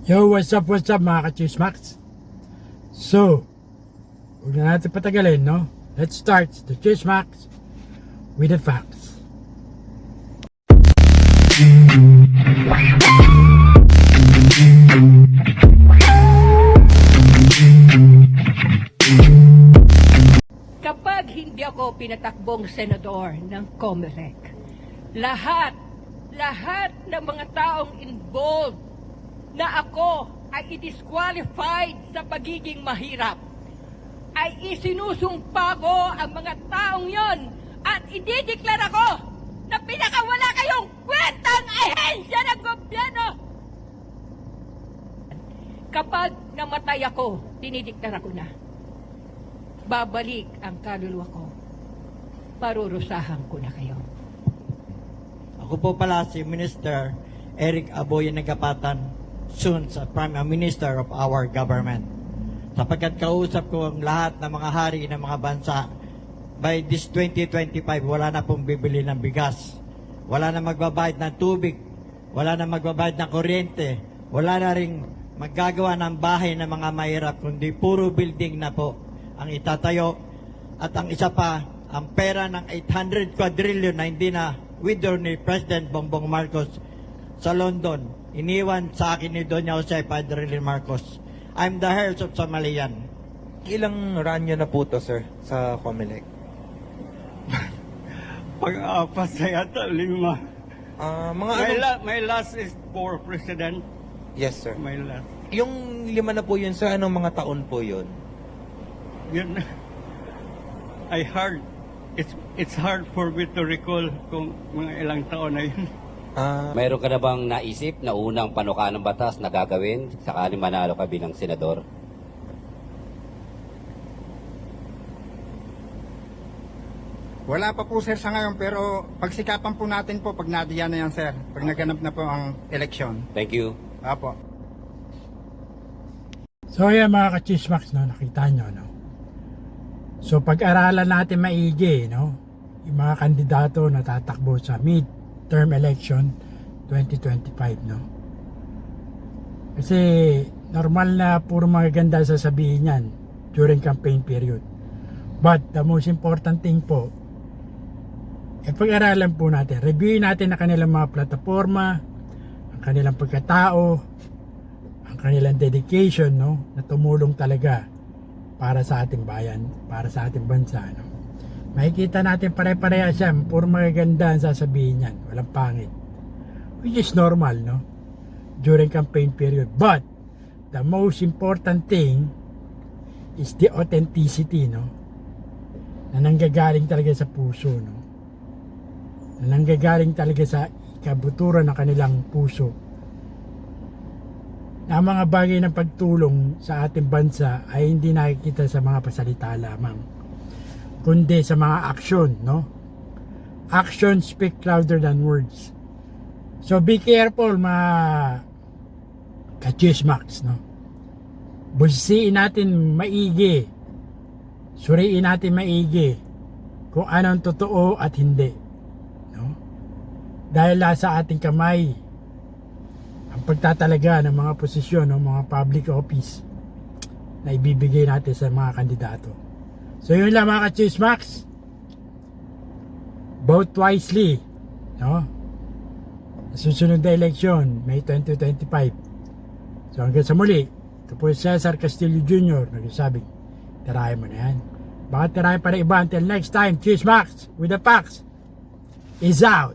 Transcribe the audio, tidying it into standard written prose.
Yo, what's up mga ka-Chismax? So, huwag na natin patagalin, no? Let's start the Chismax with the facts. Kapag hindi ako pinatakbong senador ng COMELEC, lahat ng mga taong involved na ako ay i-disqualified sa pagiging mahirap, ay isinusumpa ko ang mga taong yon at idideklara ko na pinakawala kayong kwentang ahensya ng gobyerno. Kapag namatay ako, dinideklara ko na, babalik ang kaluluwa ko. Parurusahan ko na kayo. Ako po pala si Minister Eric Aboy Nagapatan, soon sa Prime Minister of our government. Sapagkat kausap ko ang lahat ng mga hari ng mga bansa, by this 2025, wala na pong bibili ng bigas. Wala na magbabayad ng tubig. Wala na magbabayad ng kuryente. Wala na ring maggagawa ng bahay ng mga mahirap, kundi puro building na po ang itatayo. At ang isa pa, ang pera ng 800 quadrillion na hindi na withdraw ni President Bongbong Marcos sa London, iniwan sa akin ni Doña Jose Padrilin Marcos. I'm the heirs of Somalian. Ilang ranyo na po to, sir, sa COMELEC? Pag-apas na yata, 5. My last is for President. Yes, sir. My last. Yung 5 na po yun, sir, anong mga taon po yun? Yun. It's hard for me to recall kung mga ilang taon na yun. Mayroon ka na bang naisip na unang panukalang batas na gagawin sakali manalo ka bilang senador? Wala pa po sir sa ngayon, pero pagsikapan po natin po pag nadiyan na yan sir, pag naganap na po ang eleksyon. Thank you. Apo. So yan mga ka-Chismax, no? Nakita nyo, no? So pag-aralan natin maigi, no? Yung mga kandidato na tatakbo sa mid-term election 2025, no? Kasi normal na puro mga ganda sasabihin yan during campaign period. But the most important thing po, pag-aralan po natin, reviewin natin ang kanilang mga plataforma, ang kanilang pagkatao, ang kanilang dedication, no, na tumulong talaga para sa ating bayan, para sa ating bansa, no. Makikita natin pare-parehas yan, puro magaganda ang sasabihin yan, walang pangit, which is normal, no, during campaign period. But the most important thing is the authenticity, no, na nanggagaling talaga sa puso, no, na nanggagaling talaga sa kabuturan ng kanilang puso, na ang mga bagay ng pagtulong sa ating bansa ay hindi nakikita sa mga pasalita lamang, kundi sa mga aksyon, no? Action speak louder than words. So be careful mga ka-Chismax, no? Busisiin natin maigi, suriin natin maigi kung anong totoo at hindi, no? Dahil sa ating kamay ang pagtatalaga ng mga posisyon ng mga public office na ibibigay natin sa mga kandidato. So yun lang mga ka-Chismax, vote wisely, no? Susunod na eleksyon May 2025. So hanggang sa muli, ito po si Cesar Castillo Jr. nagsasabing tirahin mo na yan, baka tirahin pa na iba. Until next time, Chismax with the facts is out.